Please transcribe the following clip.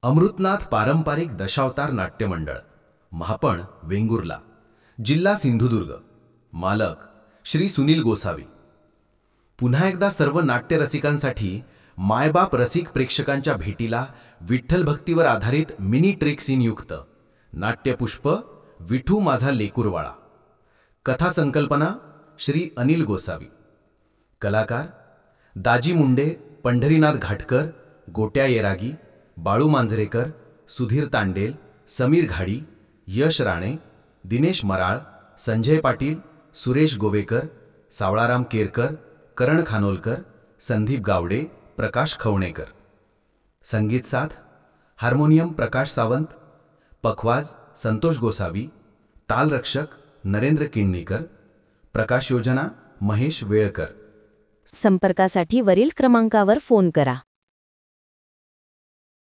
अमृतनाथ पारंपरिक दशावतार नाट्य मंडळ, महापण वेंगुर्ला, जिल्हा सिंधुदुर्ग. मालक श्री सुनील गोसावी. पुन्हा एकदा सर्व नाट्यरसिकांसाठी मायबाप रसिक प्रेक्षकांच्या भेटीला विठ्ठल भक्तीवर आधारित मिनी ट्रेक सीन युक्त नाट्यपुष्प विठू माझा लेकुरवाळा. कथा संकल्पना श्री अनिल गोसावी. कलाकार दाजी मुंडे, पंढरीनाथ घाटकर, गोट्या येरागी, बाळू मांजरेकर, सुधीर तांडेल, समीर घाडी, यश राणे, दिनेश मराळ, संजय पाटील, सुरेश गोवेकर, सावळाराम केरकर, करण खानोलकर, संदीप गावडे, प्रकाश खवणेकर. संगीत साथ हार्मोनियम प्रकाश सावंत, पखवाज संतोष गोसावी, तालरक्षक नरेंद्र किणनीकर, प्रकाश योजना महेश वेळकर. संपर्कासाठी वरील क्रमांकावर फोन करा.